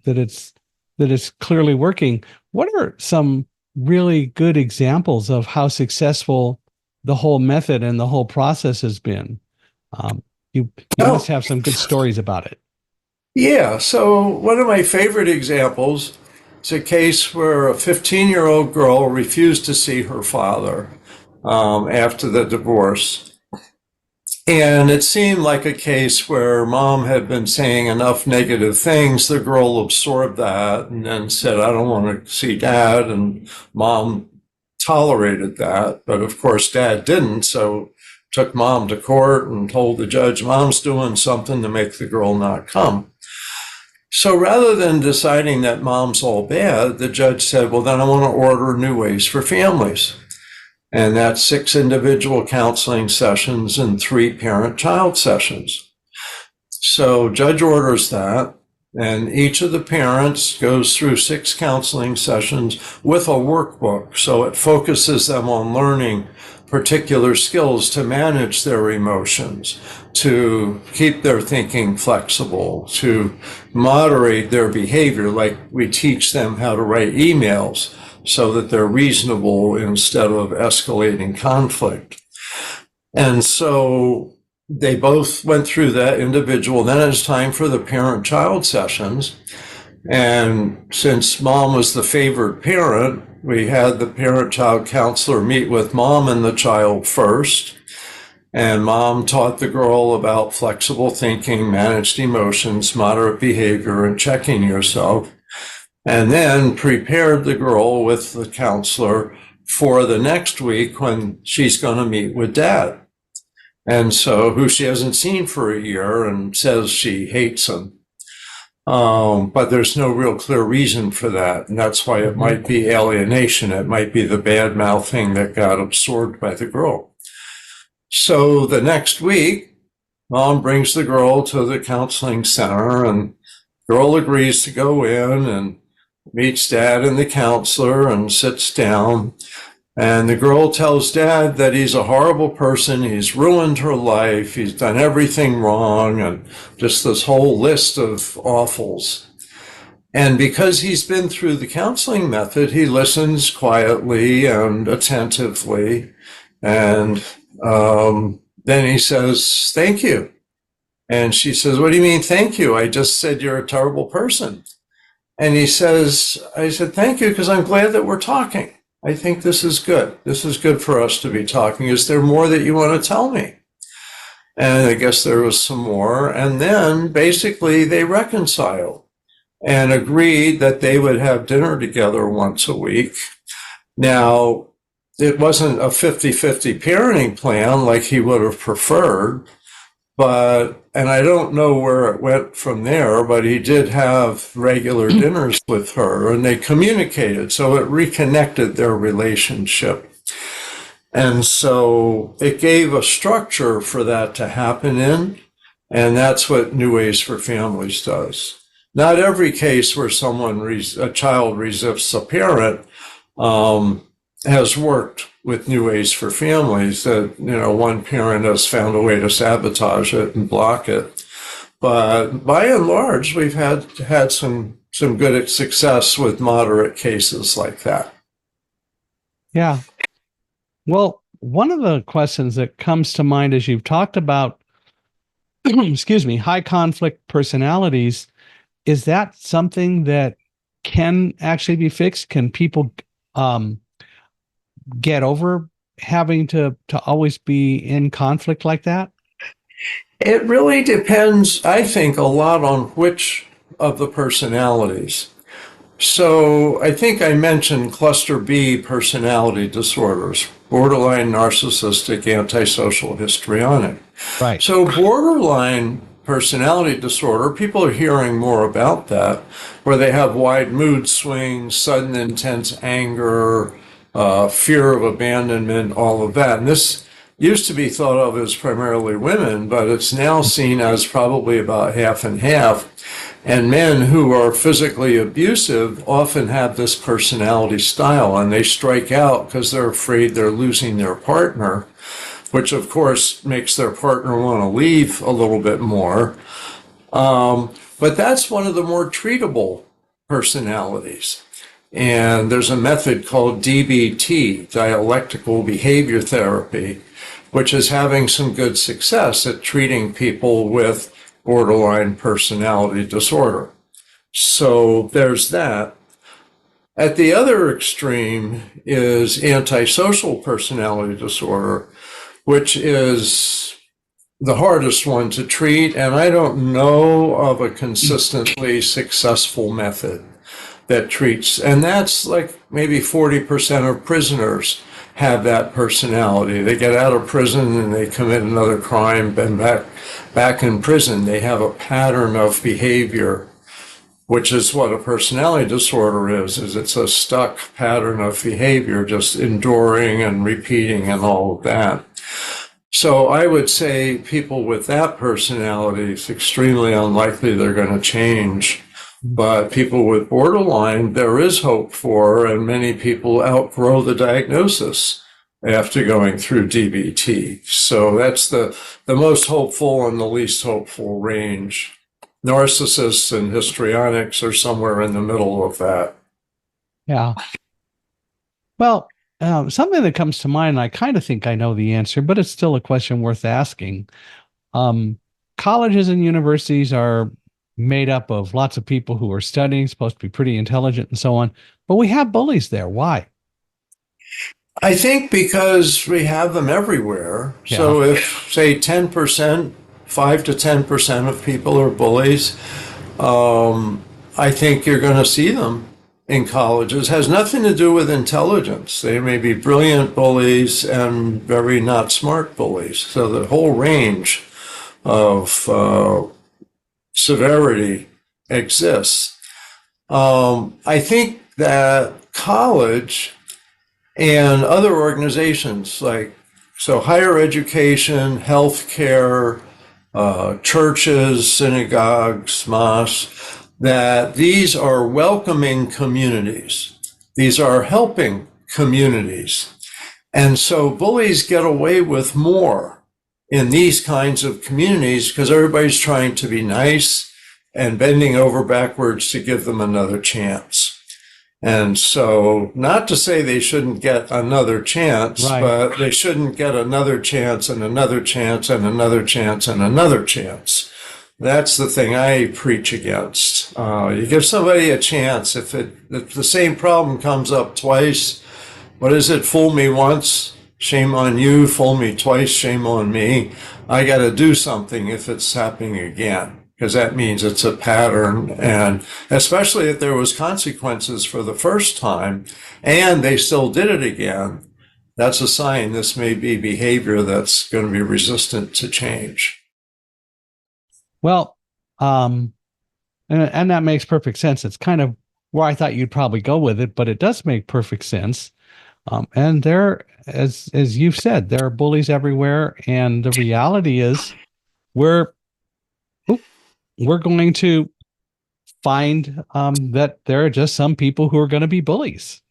that it's clearly working. What are some really good examples of how successful the whole method and the whole process has been? You must have some good stories about it. Yeah. So one of my favorite examples is a case where a 15-year-old girl refused to see her father after the divorce. And it seemed like a case where mom had been saying enough negative things. The girl absorbed that and then said, I don't want to see dad. And mom tolerated that. But of course, dad didn't. So took mom to court and told the judge, mom's doing something to make the girl not come. So rather than deciding that mom's all bad, the judge said, well, then I want to order new ways for families. And that's 6 individual counseling sessions and 3 parent-child sessions. So judge orders that, and each of the parents goes through 6 counseling sessions with a workbook. So it focuses them on learning particular skills to manage their emotions, to keep their thinking flexible, to moderate their behavior. Like we teach them how to write emails so that they're reasonable instead of escalating conflict. And so they both went through that individual. Then it's time for the parent-child sessions. And since mom was the favored parent, we had the parent-child counselor meet with mom and the child first. And mom taught the girl about flexible thinking, managed emotions, moderate behavior, and checking yourself. And then prepared the girl with the counselor for the next week when she's going to meet with dad. And so, who she hasn't seen for a year and says she hates him. But there's no real clear reason for that. And that's why it might be alienation. It might be the bad mouthing that got absorbed by the girl. So the next week, mom brings the girl to the counseling center, and girl agrees to go in and meets dad and the counselor and sits down. And the girl tells dad that he's a horrible person. He's ruined her life. He's done everything wrong, and just this whole list of awfuls. And because he's been through the counseling method, he listens quietly and attentively. And then he says, thank you. And she says, what do you mean, thank you? I just said you're a terrible person. And he says, I said, thank you, because I'm glad that we're talking. I think this is good. This is good for us to be talking. Is there more that you want to tell me? And I guess there was some more. And then basically they reconciled and agreed that they would have dinner together once a week. Now, it wasn't a 50-50 parenting plan like he would have preferred, and I don't know where it went from there, but he did have regular dinners with her and they communicated. So it reconnected their relationship. And so it gave a structure for that to happen in. And that's what New Ways for Families does. Not every case where a child resists a parent, has worked with New Ways for Families. That, one parent has found a way to sabotage it and block it. But by and large, we've had some good success with moderate cases like that. Yeah. Well, one of the questions that comes to mind as you've talked about, excuse me, high conflict personalities, is that something that can actually be fixed? Can people get over having to always be in conflict like that? It really depends, I think, a lot on which of the personalities. So I think I mentioned cluster B personality disorders: borderline, narcissistic, antisocial, histrionic. Right. So borderline personality disorder, people are hearing more about that, where they have wide mood swings, sudden intense anger, fear of abandonment, all of that. And this used to be thought of as primarily women, but it's now seen as probably about half and half. And men who are physically abusive often have this personality style, and they strike out because they're afraid they're losing their partner, which of course makes their partner want to leave a little bit more. But that's one of the more treatable personalities. And there's a method called DBT, dialectical behavior therapy, which is having some good success at treating people with borderline personality disorder. So there's that. At the other extreme is antisocial personality disorder, which is the hardest one to treat. And I don't know of a consistently successful method that treats. And that's like maybe 40% of prisoners have that personality. They get out of prison and they commit another crime, and back in prison, they have a pattern of behavior, which is what a personality disorder is it's a stuck pattern of behavior, just enduring and repeating and all of that. So I would say people with that personality, it's extremely unlikely they're going to change. But people with borderline, there is hope for, and many people outgrow the diagnosis after going through DBT. So that's the most hopeful and the least hopeful range. Narcissists and histrionics are somewhere in the middle of that. Yeah. Well, something that comes to mind, I kind of think I know the answer, but it's still a question worth asking. Colleges and universities are made up of lots of people who are studying, supposed to be pretty intelligent and so on, but we have bullies there. Why? I think because we have them everywhere. Yeah. So if, say, 10%, 5 to 10% of people are bullies, I think you're going to see them in colleges. It has nothing to do with intelligence. They may be brilliant bullies and very not smart bullies. So the whole range of severity exists. I think that college and other organizations so higher education, healthcare, churches, synagogues, mosques, that these are welcoming communities. These are helping communities. And so bullies get away with more in these kinds of communities because everybody's trying to be nice and bending over backwards to give them another chance. And so, not to say they shouldn't get another chance, Right. but they shouldn't get another chance and another chance and another chance and another chance. That's the thing I preach against. You give somebody a chance. If the same problem comes up twice, what is it? Fool me once, shame on you. Fool me twice, shame on me. I got to do something if it's happening again, because that means it's a pattern. And especially if there was consequences for the first time and they still did it again, that's a sign this may be behavior that's going to be resistant to change. Well, and that makes perfect sense. It's kind of where I thought you'd probably go with it, but it does make perfect sense. And there, as you've said, there are bullies everywhere, and the reality is, we're going to find that there are just some people who are going to be bullies.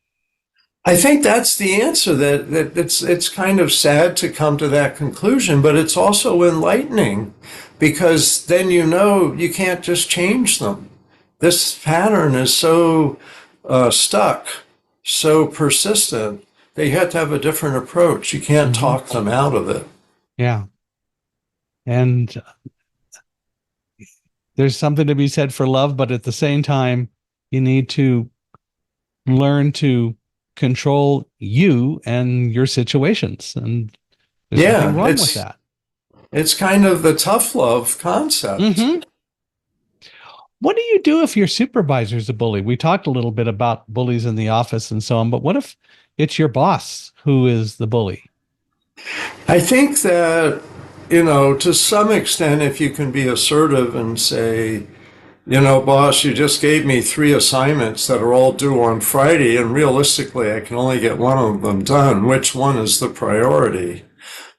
I think that's the answer. That it's kind of sad to come to that conclusion, but it's also enlightening, because then you can't just change them. This pattern is so stuck, so persistent. They have to have a different approach. You can't talk them out of it. Yeah, and there's something to be said for love, but at the same time, you need to learn to control you and your situations, and there's nothing wrong with that. It's kind of the tough love concept. What do you do if your supervisor's a bully? We talked a little bit about bullies in the office and so on, but what if it's your boss who is the bully? I think that, to some extent, if you can be assertive and say, boss, you just gave me 3 assignments that are all due on Friday, and realistically, I can only get one of them done. Which one is the priority?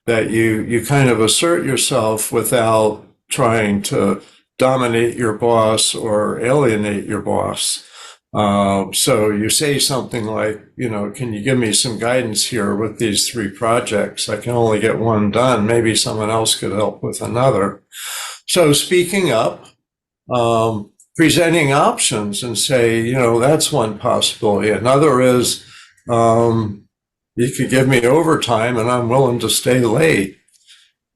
That you kind of assert yourself without trying to dominate your boss or alienate your boss. So you say something like, can you give me some guidance here with these 3 projects? I can only get one done. Maybe someone else could help with another. So speaking up, presenting options and say, that's one possibility. Another is, you could give me overtime and I'm willing to stay late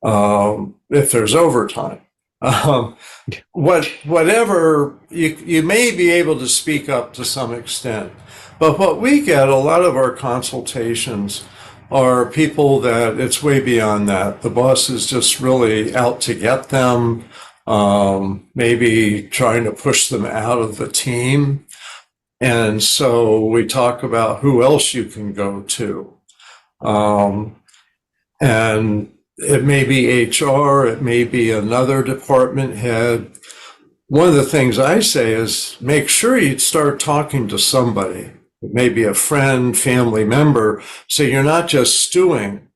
if there's overtime. Whatever, you may be able to speak up to some extent. But what we get, a lot of our consultations are people that it's way beyond that. The boss is just really out to get them, maybe trying to push them out of the team. And so we talk about who else you can go to. And it may be HR, it may be another department head. One of the things I say is make sure you start talking to somebody. It may be a friend, family member, so you're not just stewing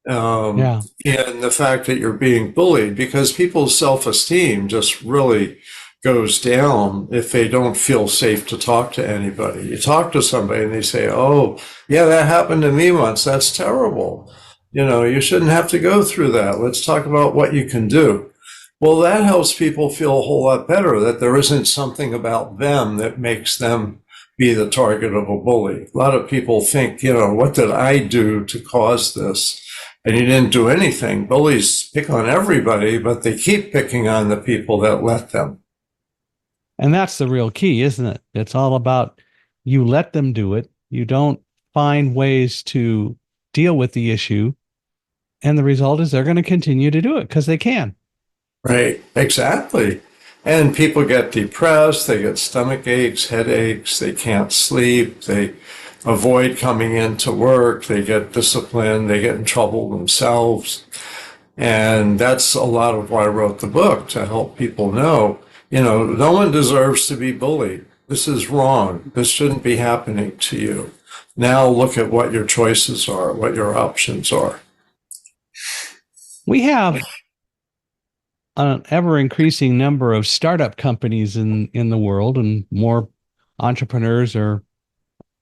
in the fact that you're being bullied, because people's self-esteem just really goes down if they don't feel safe to talk to anybody. You talk to somebody and they say, oh, yeah, that happened to me once. That's terrible. You shouldn't have to go through that. Let's talk about what you can do. Well, that helps people feel a whole lot better, that there isn't something about them that makes them be the target of a bully. A lot of people think, what did I do to cause this? And you didn't do anything. Bullies pick on everybody, but they keep picking on the people that let them. And that's the real key, isn't it? It's all about you let them do it. You don't find ways to deal with the issue. And the result is they're going to continue to do it because they can. Right, exactly. And people get depressed, they get stomach aches, headaches, they can't sleep, they avoid coming into work, they get disciplined, they get in trouble themselves. And that's a lot of why I wrote the book, to help people know, no one deserves to be bullied. This is wrong. This shouldn't be happening to you. Now look at what your choices are, what your options are. We have an ever-increasing number of startup companies in the world, and more entrepreneurs are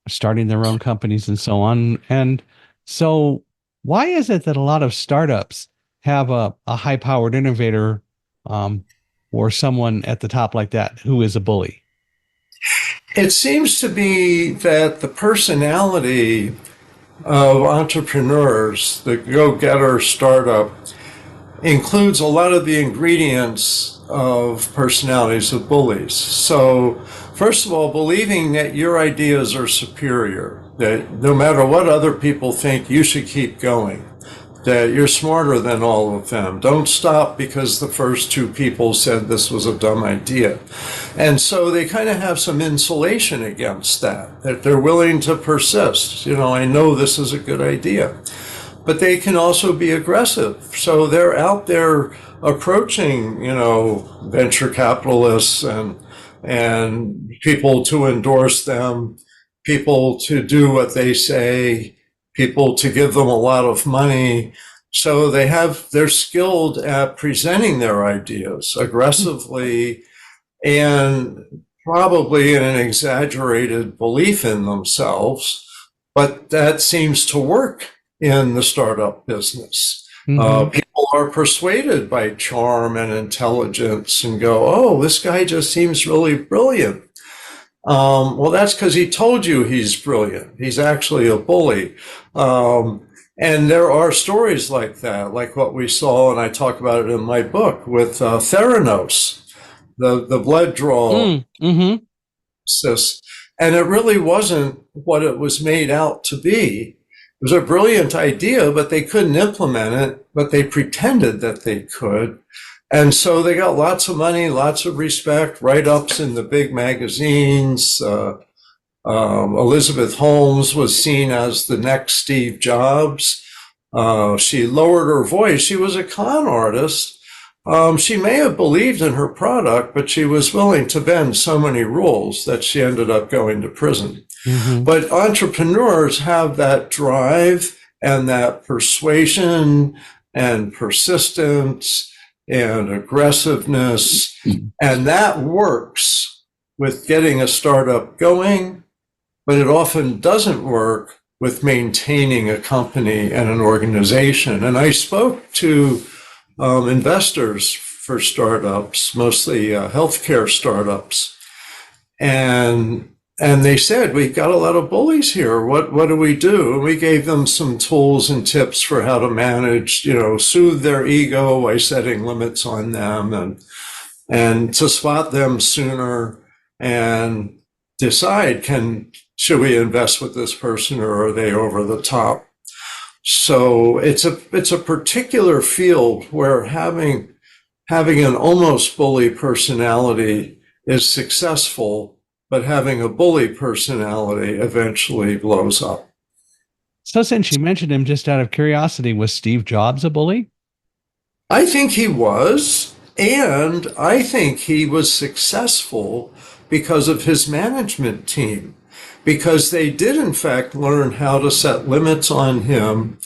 starting their own companies and so on. And so why is it that a lot of startups have a high-powered innovator or someone at the top like that who is a bully? It seems to be that the personality of entrepreneurs, the go-getter startup, includes a lot of the ingredients of personalities of bullies. So, first of all, believing that your ideas are superior, that no matter what other people think, you should keep going, that you're smarter than all of them. Don't stop because the first two people said this was a dumb idea. And so they kind of have some insulation against that they're willing to persist. I know this is a good idea. But they can also be aggressive. So they're out there approaching, venture capitalists and people to endorse them, people to do what they say, people to give them a lot of money. So they're skilled at presenting their ideas aggressively and probably in an exaggerated belief in themselves. But that seems to work in the startup business. People are persuaded by charm and intelligence and go, oh, this guy just seems really brilliant. Well, that's because he told you he's brilliant. He's actually a bully. And there are stories like that, like what we saw, and I talk about it in my book, with Theranos, the blood draw cyst. And it really wasn't what it was made out to be. It was a brilliant idea, but they couldn't implement it, but they pretended that they could. And so they got lots of money, lots of respect, write-ups in the big magazines. Elizabeth Holmes was seen as the next Steve Jobs. She lowered her voice. She was a con artist. She may have believed in her product, but she was willing to bend so many rules that she ended up going to prison. But entrepreneurs have that drive and that persuasion and persistence and aggressiveness, and that works with getting a startup going, but it often doesn't work with maintaining a company and an organization. And I spoke to investors for startups, mostly healthcare startups, and they said, we've got a lot of bullies here. What do we do? And we gave them some tools and tips for how to manage, soothe their ego by setting limits on them and to spot them sooner and decide, should we invest with this person or are they over the top? So it's a particular field where having an almost bully personality is successful, but having a bully personality eventually blows up. So since you mentioned him, just out of curiosity, was Steve Jobs a bully? I think he was, and I think he was successful because of his management team, because they did in fact learn how to set limits on him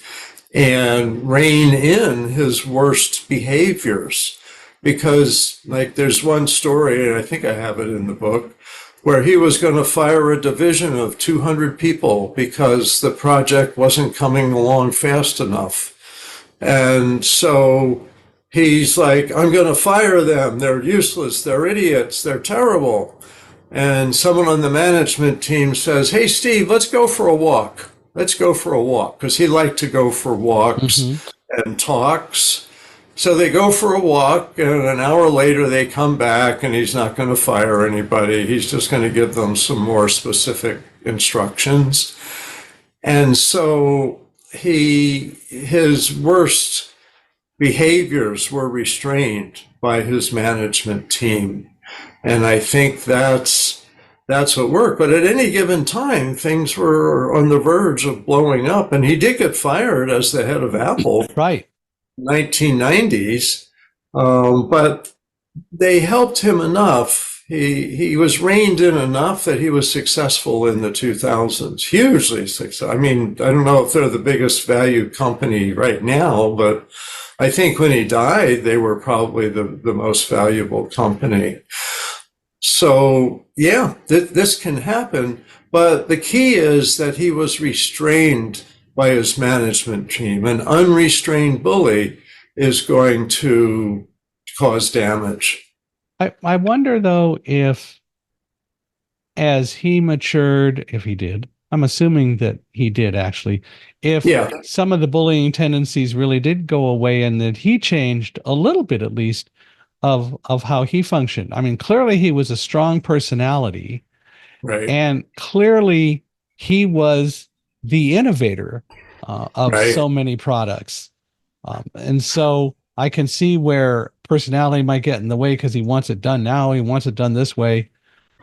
and rein in his worst behaviors. Because there's one story, and I think I have it in the book, where he was going to fire a division of 200 people because the project wasn't coming along fast enough. And so he's like, I'm going to fire them. They're useless. They're idiots. They're terrible. And someone on the management team says, hey, Steve, let's go for a walk. Let's go for a walk. Because he liked to go for walks and talks. So they go for a walk, and an hour later they come back, and he's not going to fire anybody. He's just going to give them some more specific instructions. And so his worst behaviors were restrained by his management team. And I think that's what worked. But at any given time, things were on the verge of blowing up. And he did get fired as the head of Apple. Right. 1990s, but they helped him enough. He was reined in enough that he was successful in the 2000s, hugely successful. I mean, I don't know if they're the biggest value company right now, but I think when he died, they were probably the most valuable company. So yeah, this can happen, but the key is that he was restrained by his management team. An unrestrained bully is going to cause damage. I wonder though if as he matured, if he did, I'm assuming that he did actually, if Yeah, some of the bullying tendencies really did go away and that he changed a little bit at least of how he functioned. I mean, clearly he was a strong personality right, and clearly he was the innovator of right. so many products. And so I can see where personality might get in the way because he wants it done now, he wants it done this way.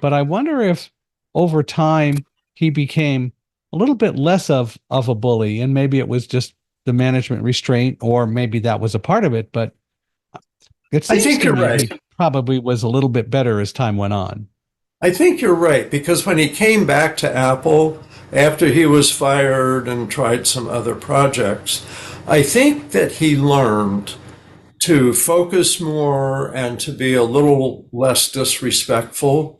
But I wonder if over time he became a little bit less of a bully, and maybe it was just the management restraint, or maybe that was a part of it. But it I seems think to you're me right. he probably was a little bit better as time went on. I think you're right because when he came back to Apple after he was fired and tried some other projects, I think that he learned to focus more and to be a little less disrespectful.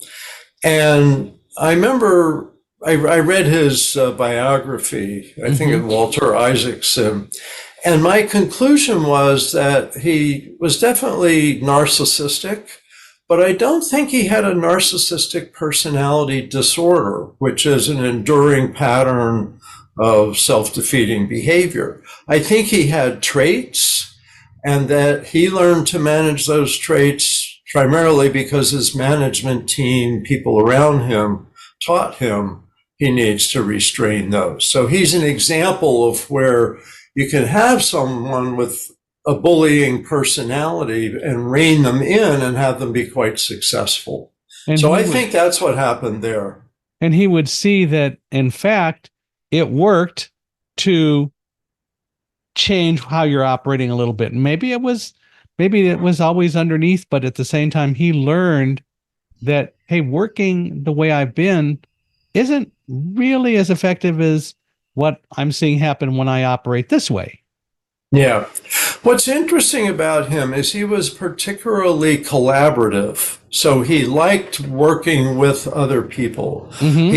And I remember I read his biography, I think Hmm. of Walter Isaacson, and my conclusion was that he was definitely narcissistic, but I don't think he had a narcissistic personality disorder, which is an enduring pattern of self defeating behavior. I think he had traits and that he learned to manage those traits primarily because his management team, people around him, taught him he needs to restrain those. So he's an example of where you can have someone with a bullying personality and rein them in and have them be quite successful. And So he I would think that's what happened there. and he would see that in fact it worked to change how you're operating a little bit. And maybe it was always underneath, but at the same time he learned that hey, working the way I've been isn't really as effective as what I'm seeing happen when I operate this way. Yeah. What's interesting about him is he was particularly collaborative. So he liked working with other people. Hmm.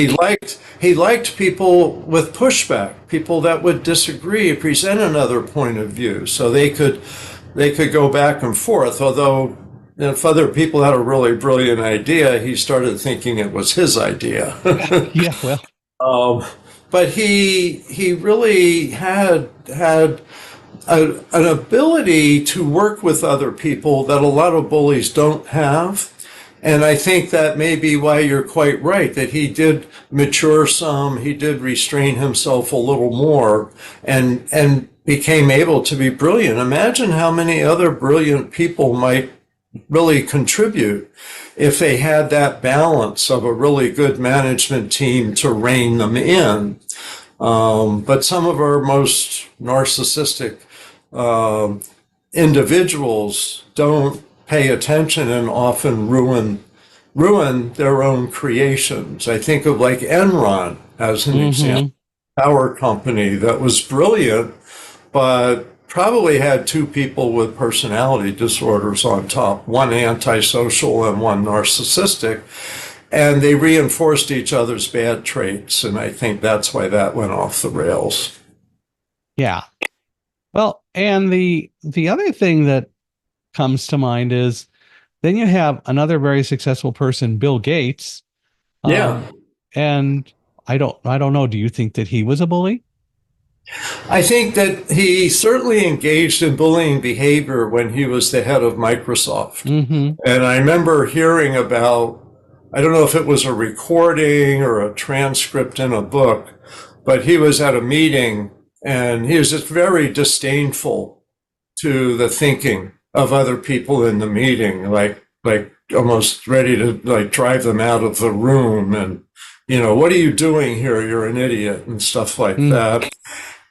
He liked people with pushback, people that would disagree, present another point of view, so they could go back and forth. Although if other people had a really brilliant idea, he started thinking it was his idea. Yeah, well, um, but he really had an ability to work with other people that a lot of bullies don't have. And I think that may be why you're quite right, that he did mature some, he did restrain himself a little more and became able to be brilliant. Imagine how many other brilliant people might really contribute if they had that balance of a really good management team to rein them in. But some of our most narcissistic um, individuals don't pay attention and often ruin their own creations. I think of like Enron as an example, hmm power company that was brilliant, but probably had two people with personality disorders on top, one antisocial and one narcissistic, and they reinforced each other's bad traits. And I think that's why that went off the rails. yeah. Well, and the other thing that comes to mind is then you have another very successful person, Bill Gates. Yeah. And I don't know. Do you think that he was a bully? I think that he certainly engaged in bullying behavior when he was the head of Microsoft. Hmm. And I remember hearing about, I don't know if it was a recording or a transcript in a book, but he was at a meeting and he was just very disdainful to the thinking of other people in the meeting, like almost ready to like drive them out of the room and what are you doing here? You're an idiot and stuff like Mm. that.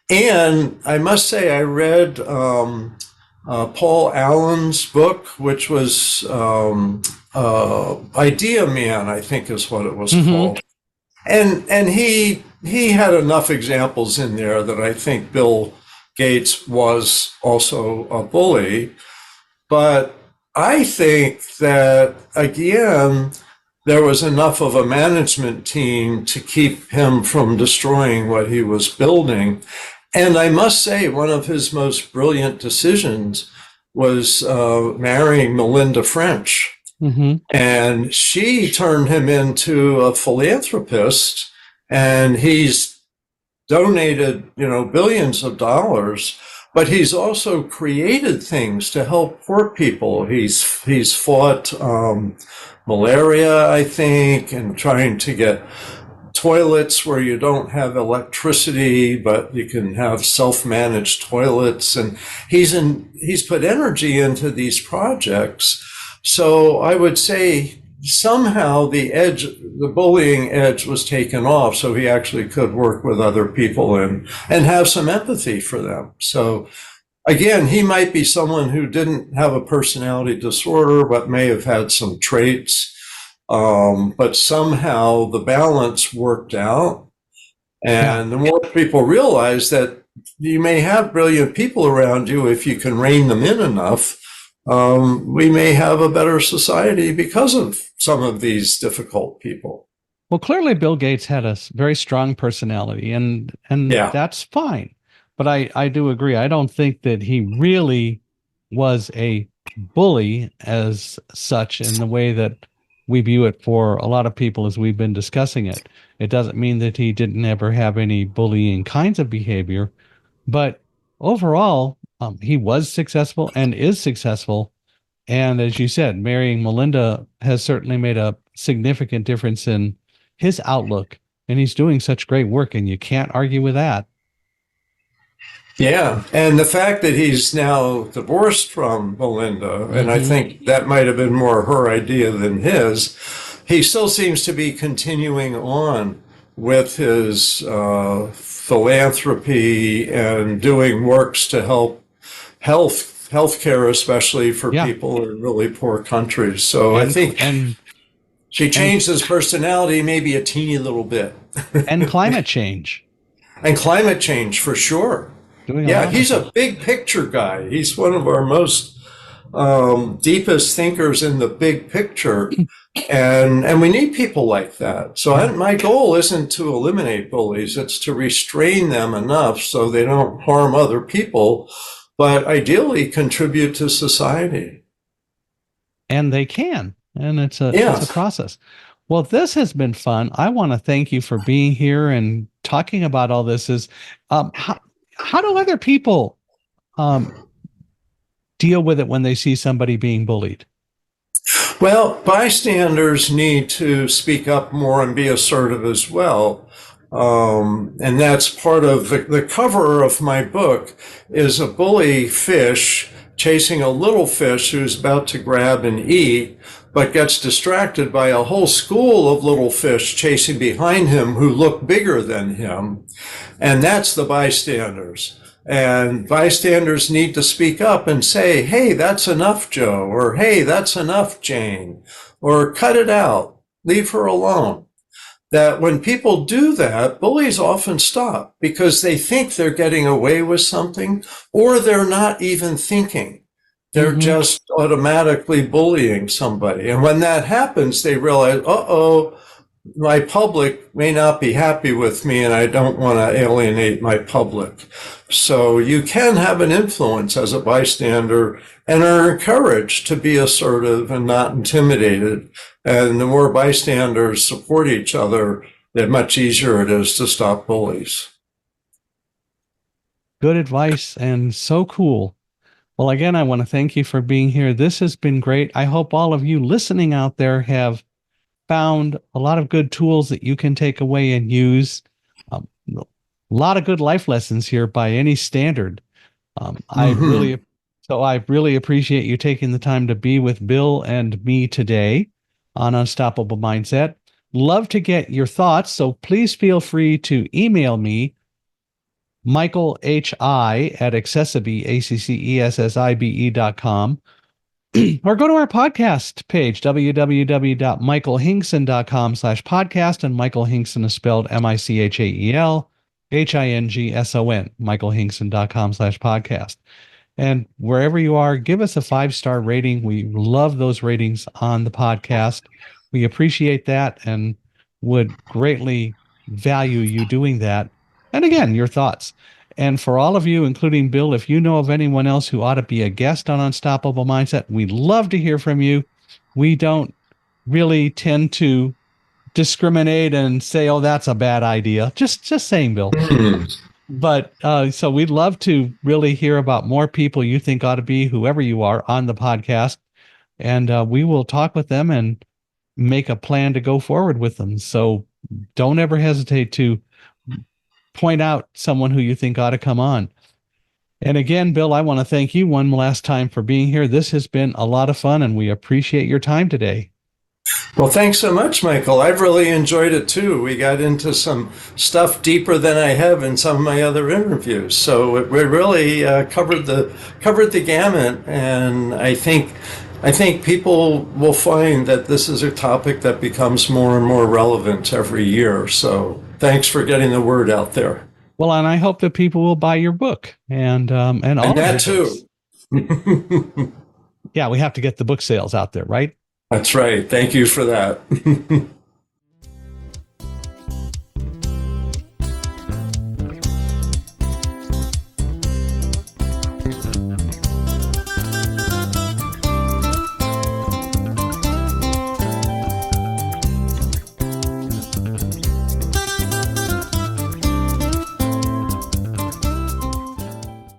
And I must say, I read Paul Allen's book, which was Idea Man, I think is what it was Hmm. called. And he had enough examples in there that I think Bill Gates was also a bully. But I think that, again, there was enough of a management team to keep him from destroying what he was building. And I must say, one of his most brilliant decisions was marrying Melinda French, Mm-hmm. And she turned him into a philanthropist, and he's donated, billions of dollars, but he's also created things to help poor people. He's fought malaria, I think, and trying to get toilets where you don't have electricity, but you can have self-managed toilets. And he's put energy into these projects. So I would say somehow the bullying edge was taken off, so he actually could work with other people and have some empathy for them. So again, he might be someone who didn't have a personality disorder, but may have had some traits. But somehow the balance worked out. And the more people realize that you may have brilliant people around you if you can rein them in enough, we may have a better society because of some of these difficult people. Well, clearly Bill Gates had a very strong personality, and Yeah. that's fine. But I do agree. I don't think that he really was a bully as such in the way that we view it for a lot of people as we've been discussing it. It doesn't mean that he didn't ever have any bullying kinds of behavior, but overall, he was successful and is successful. And as you said, marrying Melinda has certainly made a significant difference in his outlook. And he's doing such great work, and you can't argue with that. Yeah. And the fact that he's now divorced from Belinda, and I think that might have been more her idea than his, he still seems to be continuing on with his philanthropy and doing works to help healthcare, especially for people in really poor countries. So I think she changed his personality maybe a teeny little bit. And climate change. And climate change, for sure. Yeah, he's a big picture guy. He's one of our most deepest thinkers in the big picture. And we need people like that. So my goal isn't to eliminate bullies. It's to restrain them enough so they don't harm other people, but ideally contribute to society. And they can. And it's a process. Well, this has been fun. I want to thank you for being here and talking about all this. How do other people deal with it when they see somebody being bullied? Well, bystanders need to speak up more and be assertive as well. And that's part of the cover of my book is a bully fish chasing a little fish who's about to grab and eat, but gets distracted by a whole school of little fish chasing behind him who look bigger than him. And that's the bystanders. And bystanders need to speak up and say, hey, that's enough, Joe, or hey, that's enough, Jane, or cut it out, leave her alone. That when people do that, bullies often stop because they think they're getting away with something, or they're not even thinking. They're just automatically bullying somebody. And when that happens, they realize, uh-oh, my public may not be happy with me and I don't want to alienate my public. So you can have an influence as a bystander and are encouraged to be assertive and not intimidated. And the more bystanders support each other, the much easier it is to stop bullies. Good advice and so cool. Well, again, I want to thank you for being here. This has been great. I hope all of you listening out there have found a lot of good tools that you can take away and use. A lot of good life lessons here by any standard. I really appreciate you taking the time to be with Bill and me today on Unstoppable Mindset. Love to get your thoughts, so please feel free to email me, Michael H.I. at accessibe.com, or go to our podcast page, www.michaelhingson.com/podcast, and Michael Hingson is spelled MICHAEL HINGSON, michaelhingson.com/podcast. And wherever you are, give us a 5-star rating. We love those ratings on the podcast. We appreciate that and would greatly value you doing that. And again, your thoughts. And for all of you, including Bill, if you know of anyone else who ought to be a guest on Unstoppable Mindset, we'd love to hear from you. we don't really tend to discriminate and say, oh, that's a bad idea. Just saying, Bill. But so we'd love to really hear about more people you think ought to be, whoever you are, on the podcast. And we will talk with them and make a plan to go forward with them. So don't ever hesitate to point out someone who you think ought to come on. And again, Bill, I want to thank you one last time for being here. This has been a lot of fun, and we appreciate your time today. Well, thanks so much, Michael. I've really enjoyed it too. We got into some stuff deeper than I have in some of my other interviews, so we really covered the gamut. And I think people will find that this is a topic that becomes more and more relevant every year. So thanks for getting the word out there. Well, and I hope that people will buy your book and all and that too. Yeah, we have to get the book sales out there, right? That's right. Thank you for that.